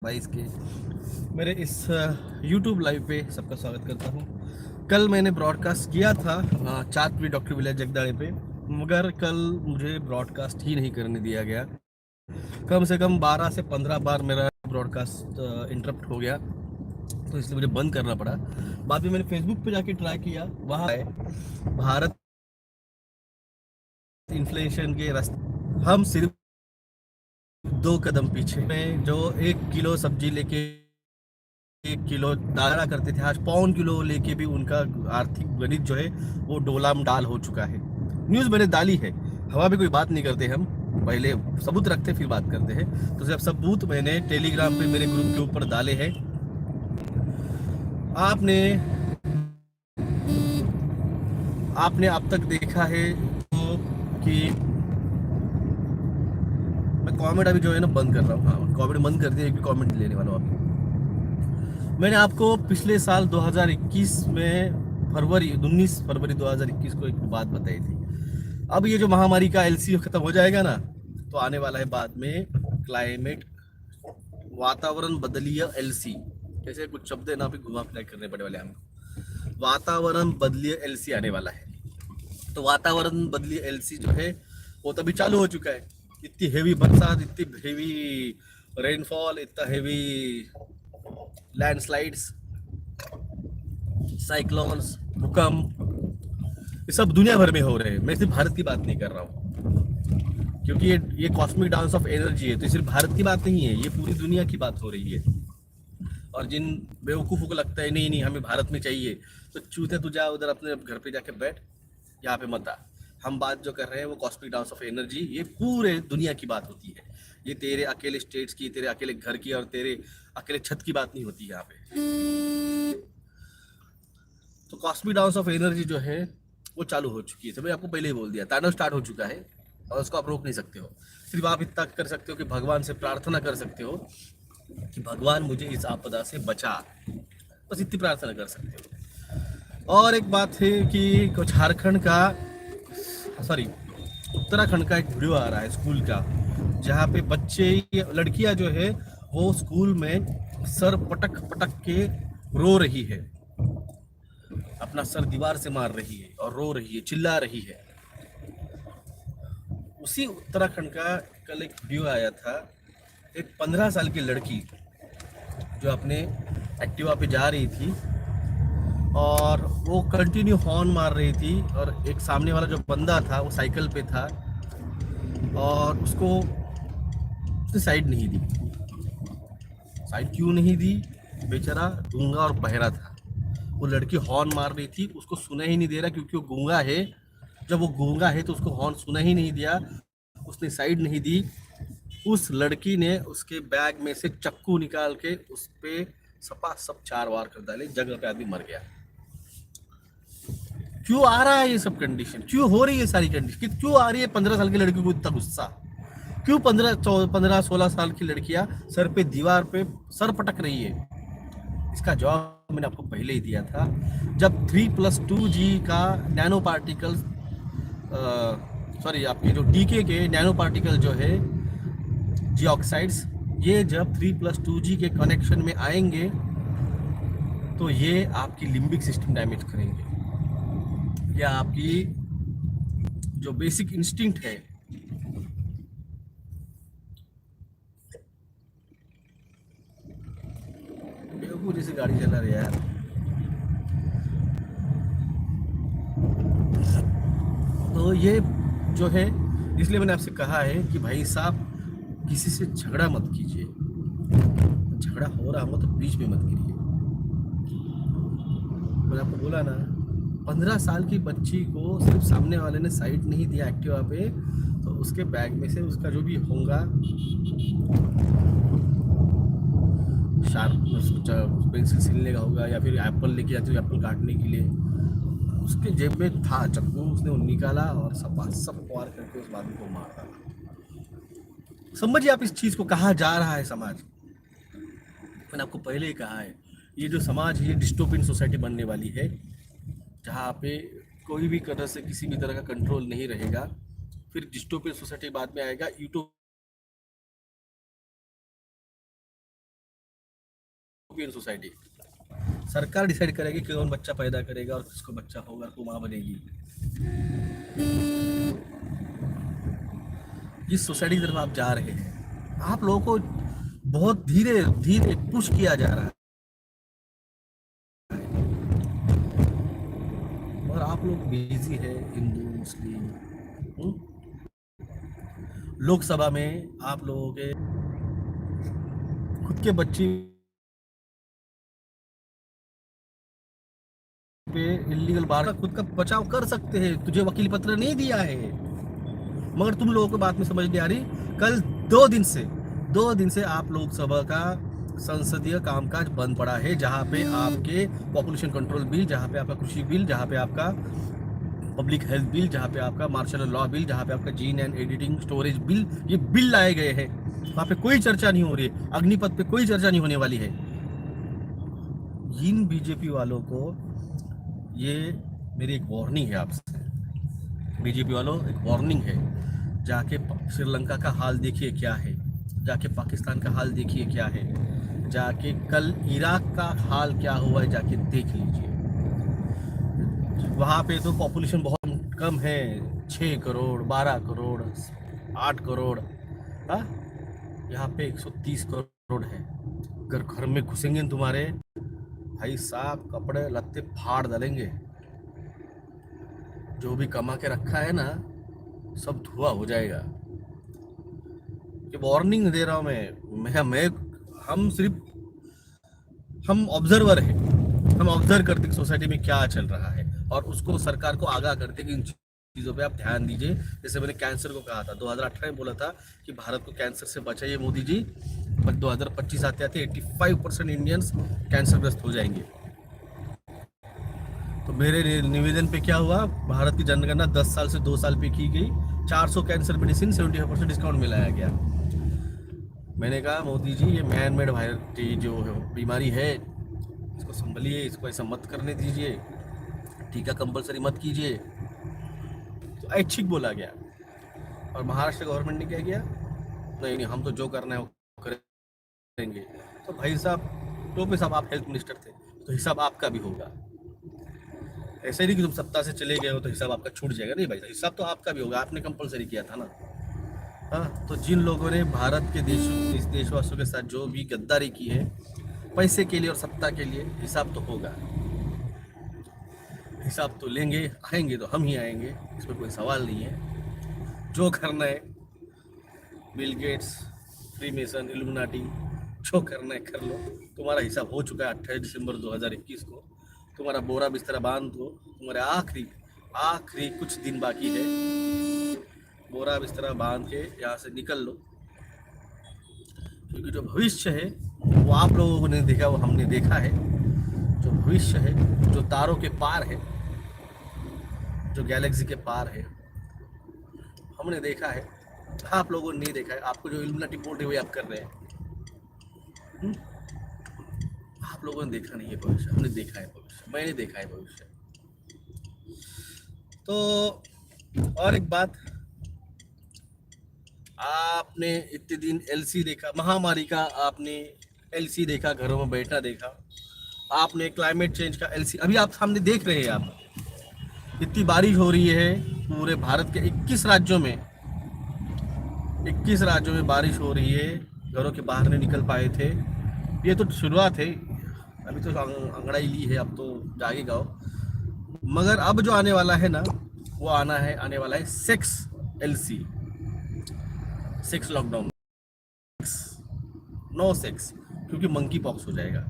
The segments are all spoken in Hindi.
भाई इसके मेरे इस YouTube लाइव पे सबका स्वागत करता हूँ। कल मैंने ब्रॉडकास्ट किया था चातवी डॉक्टर विलय जगदाड़े पे, मगर कल मुझे ब्रॉडकास्ट ही नहीं करने दिया गया। कम से कम 12 से 15 बार मेरा ब्रॉडकास्ट इंटरप्ट हो गया, तो इसलिए मुझे बंद करना पड़ा। बाद में मैंने फेसबुक पे जाके ट्राई किया, वहाँ है भारत इन्फ्लेशन के रास्ते हम सिर्फ 2 कदम पीछे में। जो 1 किलो सब्जी लेके 1 किलो दाना करते थे, आज पौन किलो लेके भी उनका आर्थिक गणित जो है वो डोलाम डाल हो चुका है। न्यूज़ मैंने डाली है, हवा में कोई बात नहीं करते हम, पहले सबूत रखते फिर बात करते हैं। तो जब सबूत मैंने टेलीग्राम पे मेरे ग्रुप के ऊपर डाले हैं, आपने आपने अब तक देखा है तो कि मैं कमेंट अभी जो है ना बंद कर रहा हूँ। हाँ, कमेंट बंद कर दिया, एक भी कमेंट लेने वाला हूँ अभी। मैंने आपको पिछले साल 2021 में फरवरी 19 फरवरी 2021 को एक बात बताई थी। अब ये जो महामारी का एलसी खत्म हो जाएगा ना, तो आने वाला है बाद में क्लाइमेट वातावरण बदलीय एलसी। जैसे कुछ शब्द है ना, अभी घुमा फिरा करने पड़े वाले हमको। वातावरण बदलीय एलसी आने वाला है। तो वातावरण बदलीय एलसी जो है वो तो अभी चालू हो चुका है। इतनी हेवी बरसात, इतनी हेवी रेनफॉल, इतना हेवी लैंडस्लाइड्स, साइक्लोन्स, भूकंप, ये सब दुनिया भर में हो रहे हैं। मैं सिर्फ भारत की बात नहीं कर रहा हूँ, क्योंकि ये कॉस्मिक डांस ऑफ एनर्जी है, तो ये सिर्फ भारत की बात नहीं है, ये पूरी दुनिया की बात हो रही है। और जिन बेवकूफ़ों को लगता है नहीं नहीं हमें भारत में चाहिए, तो चूते तू जा उधर अपने घर पे जाके बैठ, यहाँ पे मत आ। हम बात जो कर रहे हैं वो कॉस्मिक डांस ऑफ एनर्जी, ये पूरे दुनिया की बात होती है। ये तेरे अकेले स्टेट्स की, तेरे अकेले घर की और तेरे अकेले छत की बात नहीं होती यहाँ पे। तो कॉस्मिक डांस ऑफ एनर्जी जो है वो चालू हो चुकी है। तो मैं आपको पहले ही बोल दिया, तांडव स्टार्ट हो चुका है और उसको आप रोक नहीं सकते हो। सिर्फ आप इतना कर सकते हो कि भगवान से प्रार्थना कर सकते हो कि भगवान मुझे इस आपदा से बचा, बस इतनी प्रार्थना कर सकते हो। और एक बात है कि कुछ झारखंड का, सॉरी उत्तराखंड का एक वीडियो आ रहा है स्कूल का, जहाँ पे बच्चे, लड़कियां जो है वो स्कूल में सर पटक पटक के रो रही है, अपना सर दीवार से मार रही है और रो रही है, चिल्ला रही है। उसी उत्तराखंड का कल एक वीडियो आया था, एक 15 साल की लड़की जो अपने एक्टिवा पे जा रही थी और वो कंटिन्यू हॉर्न मार रही थी, और एक सामने वाला जो बंदा था वो साइकिल पे था और उसने साइड नहीं दी। साइड क्यों नहीं दी? बेचारा गूंगा और बहरा था। वो लड़की हॉर्न मार रही थी, उसको सुना ही नहीं दे रहा क्योंकि वो गूंगा है। जब वो गूंगा है तो उसको हॉर्न सुना ही नहीं दिया, उसने साइड नहीं दी। उस लड़की ने उसके बैग में से चक्कू निकाल के उस पे सपा सब 4 वार कर डाले, जगह पे आदमी मर गया। क्यों आ रहा है ये सब कंडीशन, क्यों हो रही है सारी कंडीशन, क्यों आ रही है 15 साल की लड़की को इतना गुस्सा? क्यों 15 15 16 साल की लड़कियां सर पे दीवार पे सर पटक रही है? इसका जवाब मैंने आपको पहले ही दिया था। जब 3+2G का नैनो पार्टिकल, सॉरी आपके जो डीके के नैनो पार्टिकल जो है जी ऑक्साइड्स, ये जब 3+2G के कनेक्शन में आएंगे तो ये आपकी लिम्बिक सिस्टम डैमेज करेंगे। या आपकी जो बेसिक इंस्टिंक्ट है, बेवकूफ जैसे गाड़ी चला रहे यार। तो ये जो है, इसलिए मैंने आपसे कहा है कि भाई साहब किसी से झगड़ा मत कीजिए, झगड़ा हो रहा हो तो बीच में मत गिरिए। मैंने आपको बोला ना, 15 साल की बच्ची को सिर्फ सामने वाले ने साइड नहीं दिया एक्टिवा पे, तो उसके बैग में से उसका जो भी होगा शार्प पेंसिल सीलने का होगा या फिर एप्पल लेके जाते हो एप्पल काटने के लिए, उसके जेब में था चक्कू, उसने वो निकाला और सब वार करके उस आदमी को मार डाला। समझिए आप इस चीज़ को, कहाँ जा रहा है समाज। मैंने आपको पहले ही कहा है, ये जो समाज है ये डिस्टोपियन सोसाइटी बनने वाली है, जहाँ पे कोई भी तरह से किसी भी तरह का कंट्रोल नहीं रहेगा। फिर डिस्टोपियन सोसाइटी बाद में आएगा यूटो यूटोपियन सोसाइटी। सरकार डिसाइड करेगी कि कौन बच्चा पैदा करेगा और किसको बच्चा होगा, तो माँ बनेगी। जिस सोसाइटी की तरफ आप जा रहे हैं, आप लोगों को बहुत धीरे धीरे पुश किया जा रहा है, और आप लोग बिजी है, हिंदू मुस्लिम। लोकसभा में आप लोगों के खुद के बच्चे पे इलीगल बार खुद का बचाव कर सकते हैं, तुझे वकील पत्र नहीं दिया है, मगर तुम लोगों को बात में समझ नहीं आ रही। कल 2 दिन से आप लोकसभा का संसदीय कामकाज बंद पड़ा है, जहां पे आपके पॉपुलेशन कंट्रोल बिल, जहां पे आपका कृषि बिल, जहां पे आपका पब्लिक हेल्थ बिल, जहां पे आपका मार्शल लॉ बिल, जहां पे आपका gene and editing storage bill, ये बिल लाए गए हैं। वहां पे कोई चर्चा नहीं हो रही है, अग्निपथ पे कोई चर्चा नहीं होने वाली है। इन बीजेपी वालों को ये मेरी एक वार्निंग है आपसे, बीजेपी वालों, एक वार्निंग है। जाके श्रीलंका का हाल देखिए क्या है, जाके पाकिस्तान का हाल देखिए क्या है, जाके कल इराक का हाल क्या हुआ है, जाके देख लीजिए। वहाँ पे तो पॉपुलेशन बहुत कम है, 6 करोड़, 12 करोड़, 8 करोड़। हाँ, यहाँ पे 130 करोड़ है। अगर घर में घुसेंगे तुम्हारे भाई साहब, कपड़े लत्ते फाड़ डालेंगे। जो भी कमा के रखा है ना, सब धुआं हो जाएगा। ये वार्निंग दे रहा हूँ मैं हम ऑब्जर्वर है, हम ऑब्जर्व करते कि सोसाइटी में क्या चल रहा है, और उसको सरकार को आगाह करते कि इन चीज़ों पे आप ध्यान दीजिए। जैसे मैंने कैंसर को कहा था, 2018 में बोला था कि भारत को कैंसर से बचाइए मोदी जी, पर 2025 आते आते 85% इंडियंस कैंसरग्रस्त हो जाएंगे। तो मेरे निवेदन पे क्या हुआ, भारत की जनगणना 10 साल से 2 साल पे की गई, 400 कैंसर मेडिसिन 75% डिस्काउंट में लाया गया। मैंने कहा मोदी जी, ये मैन मेड वायरस जो बीमारी है, इसको संभलिए, इसको ऐसा मत करने दीजिए, टीका कंपलसरी मत कीजिए। तो ऐच्छिक बोला गया, और महाराष्ट्र गवर्नमेंट ने क्या किया, नहीं हम तो जो करना है वो करेंगे। तो भाई साहब, टोपे साहब, आप हेल्थ मिनिस्टर थे, तो हिसाब आपका भी होगा। ऐसे नहीं कि तुम सत्ता से चले गए हो तो हिसाब आपका छूट जाएगा, नहीं भाई, हिसाब तो आपका भी होगा, आपने कंपलसरी किया था ना। हाँ, तो जिन लोगों ने भारत के देशवासियों के साथ जो भी गद्दारी की है, पैसे के लिए और सत्ता के लिए, हिसाब तो होगा, हिसाब तो लेंगे, आएंगे तो हम ही आएंगे, इसमें कोई सवाल नहीं है। जो करना है, बिल गेट्स, फ्रीमेसन, इल्यूमिनाटी, जो करना है कर लो। तुम्हारा हिसाब हो चुका है 28 दिसंबर 2021 को। तुम्हारा बोरा बिस्तरा बांध दो, तुम्हारे आखिरी कुछ दिन बाकी है। बोरा बिस्तरा बांध के यहाँ से निकल लो, क्योंकि जो भविष्य है वो आप लोगों ने देखा, वो हमने देखा है। जो भविष्य है, जो तारों के पार है, जो गैलेक्सी के पार है, हमने देखा है, आप लोगों ने नहीं देखा है। आपको जो इल्यूमिनाटी बोल रहे हुए आप कर रहे हैं, आप लोगों ने देखा नहीं है भविष्य, हमने देखा है भविष्य, मैंने देखा है भविष्य। तो और एक बात, आपने इतने दिन एलसी देखा, महामारी का आपने एलसी देखा, घरों में बैठा देखा, आपने क्लाइमेट चेंज का एलसी अभी आप सामने देख रहे हैं। आप इतनी बारिश हो रही है पूरे भारत के 21 राज्यों में, 21 राज्यों में बारिश हो रही है, घरों के बाहर नहीं निकल पाए थे। ये तो शुरुआत है, अभी तो अंगड़ाई ली है, अब तो जागे गाओ। मगर अब जो आने वाला है ना, वो आने वाला है सेक्स एलसी, सेक्स लॉकडाउन, नो सेक्स, क्योंकि मंकी पॉक्स हो जाएगा।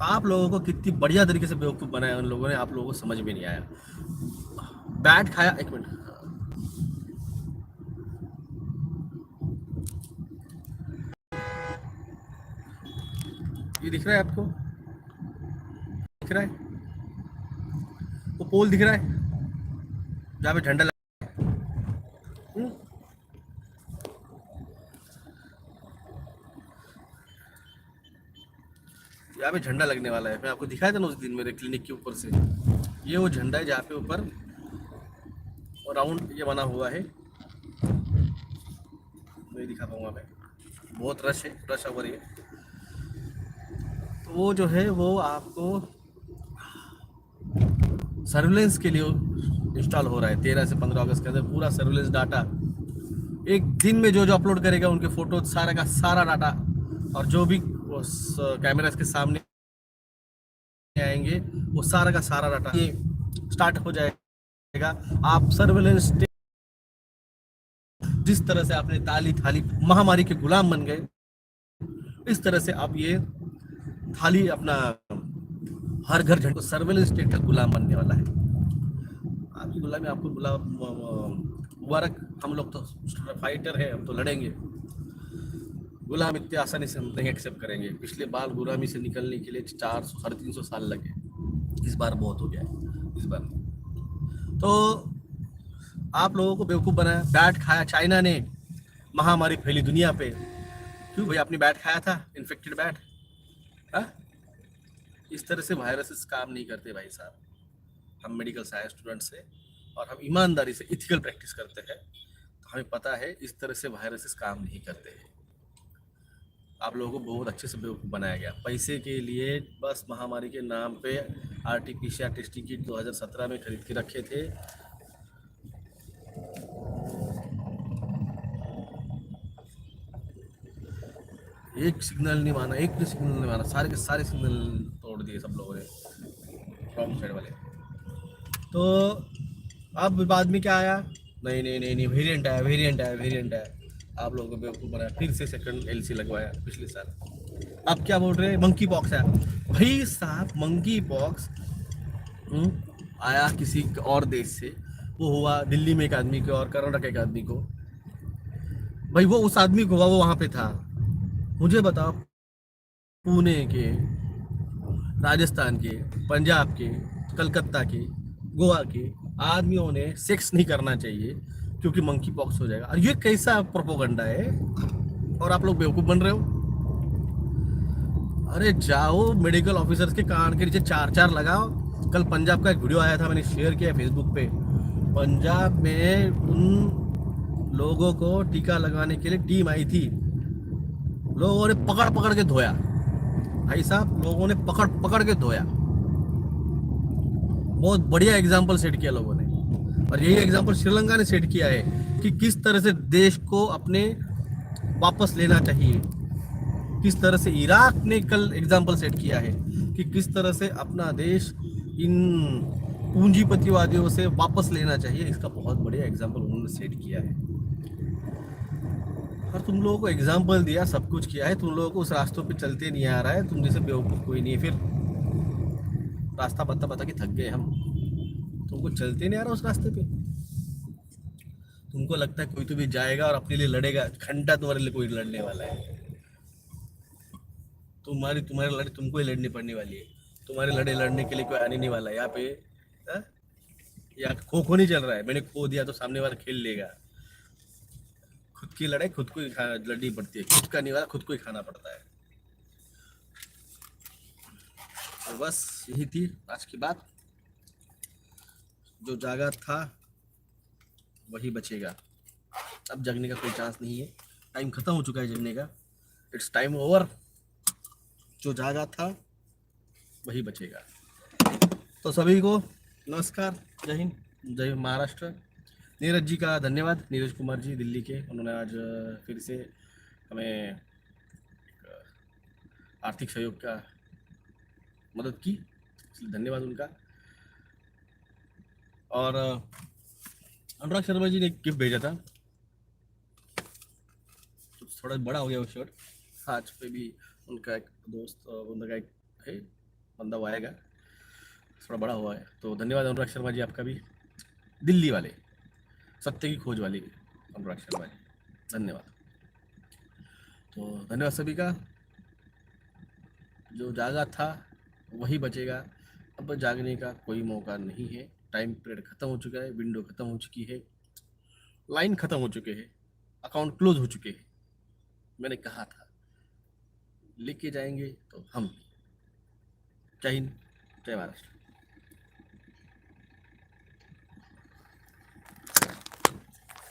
आप लोगों को कितनी बढ़िया तरीके से बेवकूफ़ बनाया उन लोगों ने, आप लोगों को समझ में नहीं आया। बैट खाया, एक मिनट, ये दिख रहा है आपको, दिख रहा है वो पोल दिख रहा है जहाँ पे झंडा यहाँ पे झंडा लगने वाला है। मैं आपको दिखाया था ना उस दिन मेरे क्लिनिक के ऊपर से, ये वो झंडा है जहाँ पे ऊपर राउंड ये बना हुआ है। नहीं दिखा पाऊंगा मैं, बहुत रश है, रश ओवर है। वो जो है वो आपको सर्विलेंस के लिए इंस्टॉल हो रहा है। 13 से 15 अगस्त के अंदर पूरा सर्विलेंस डाटा एक दिन में जो जो अपलोड करेगा उनके फोटो सारा का सारा डाटा, और जो भी उस कैमरा के सामने आएंगे वो सारा का सारा डाटा ये स्टार्ट हो जाएगा। आप सर्विलेंस, जिस तरह से आपने ताली थाली महामारी के गुलाम बन गए, इस तरह से आप ये थाली अपना हर घर झंडो सर्विलेंस स्टेट का गुलाम बनने वाला है। आपकी गुलामी आपको मुबारक। हम लोग तो फाइटर हैं, हम तो लड़ेंगे। गुलाम इतने आसानी से हम नहीं एक्सेप्ट करेंगे। पिछले बार गुलामी से निकलने के लिए 400-350 साल लगे, इस बार बहुत हो गया है। इस बार तो आप लोगों को बेवकूफ़ बनाया, बैट खाया चाइना ने, महामारी फैली दुनिया पे। क्यों भाई, आपने बैट खाया था, इन्फेक्टेड बैट? हाँ, इस तरह से वायरसेस काम नहीं करते भाई साहब। हम मेडिकल साइंस स्टूडेंट्स हैं और हम ईमानदारी से इथिकल प्रैक्टिस करते हैं, तो हमें पता है इस तरह से वायरसेस काम नहीं करते हैं। आप लोगों को बहुत अच्छे से बेवकूफ़ बनाया गया पैसे के लिए। बस महामारी के नाम पे आरटीपीसीआर टेस्टिंग किट 2017 में खरीद के रखे थे। एक सिग्नल नहीं माना, एक भी सिग्नल नहीं माना, सारे के सारे सिग्नल तोड़ दिए सब लोगों ने, रॉन्ग साइड वाले। तो अब बाद में क्या आया? नहीं नहीं नहीं नहीं, वेरिएंट आया, वेरिएंट आया, वेरिएंट आया। आप लोगों को बेवकूफ़ बनाया, फिर से सेकंड एलसी लगवाया पिछले साल। अब क्या बोल रहे हैं? मंकी पॉक्स आया। भाई साहब, मंकी पॉक्स आया किसी और देश से, वो हुआ दिल्ली में एक आदमी को और कर्नाटक एक आदमी को। भाई वो उस आदमी को हुआ, वो वहाँ पे था। मुझे बताओ, पुणे के, राजस्थान के, पंजाब के, कलकत्ता के, गोवा के आदमियों ने सेक्स नहीं करना चाहिए क्योंकि मंकी पॉक्स हो जाएगा। और ये कैसा प्रोपोगंडा है? और आप लोग बेवकूफ़ बन रहे हो। अरे जाओ मेडिकल ऑफिसर्स के कान के नीचे 4-4 लगाओ। कल पंजाब का एक वीडियो आया था, मैंने शेयर किया फेसबुक पे। पंजाब में उन लोगों को टीका लगाने के लिए टीम आई थी, लोगों ने पकड़ पकड़ के धोया। भाई साहब, लोगों ने पकड़ पकड़ के धोया। बहुत बढ़िया एग्जाम्पल सेट किया लोगों ने, और यही एग्जाम्पल श्रीलंका ने सेट किया है कि किस तरह से देश को अपने वापस लेना चाहिए। किस तरह से इराक ने कल एग्जाम्पल सेट किया है कि किस तरह से अपना देश इन पूंजीपतिवादियों से वापस लेना चाहिए। इसका बहुत बढ़िया एग्जाम्पल उन्होंने सेट किया है। और तुम लोगों को एग्जाम्पल दिया, सब कुछ किया है, तुम लोगों को उस रास्तों पे चलते नहीं आ रहा है। तुम जैसे बेवकूफ़ कोई नहीं है। फिर रास्ता बता बता के थक गए हम, तुमको चलते नहीं आ रहा उस रास्ते पे। तुमको लगता है कोई तो भी जाएगा और अपने लिए लड़ेगा। घंटा तुम्हारे लिए कोई लड़ने वाला है? तुम्हारे लड़े तुमको ही लड़नी पड़ने वाली है। तुम्हारे लड़ने के लिए कोई आने नहीं वाला है यहाँ पे। हा? यहाँ खो खो नहीं चल रहा है, मैंने खो दिया तो सामने वाला खेल लेगा। खुद की लड़ाई खुद को ही लड़नी पड़ती है, खुद का नहीं वाला खुद को ही खाना पड़ता है। तो बस यही थी आज की बात। जो जागा था वही बचेगा। अब जगने का कोई चांस नहीं है, टाइम खत्म हो चुका है जगने का। It's time over. जो जागा था वही बचेगा। तो सभी को नमस्कार, जय हिंद, जय महाराष्ट्र। नीरज जी का धन्यवाद, नीरज कुमार जी दिल्ली के, उन्होंने आज फिर से हमें आर्थिक सहयोग का मदद की, इसलिए धन्यवाद उनका। और अनुराग शर्मा जी ने एक गिफ्ट भेजा था, तो थोड़ा बड़ा हो गया वो शर्ट। आज पे भी उनका एक दोस्त, उनका एक है बंदा, वो आएगा, थोड़ा बड़ा हुआ है। तो धन्यवाद अनुराग शर्मा जी आपका भी, दिल्ली वाले, सत्य की खोज वाली अनुराग शर्मा जी, धन्यवाद। तो धन्यवाद सभी का। जो जागा था वही बचेगा। अब जागने का कोई मौका नहीं है। टाइम पीरियड खत्म हो चुका है, विंडो खत्म हो चुकी है, लाइन खत्म हो चुके हैं, अकाउंट क्लोज हो चुके हैं। मैंने कहा था लेके जाएंगे तो हम। जय हिंद, जय महाराष्ट्र।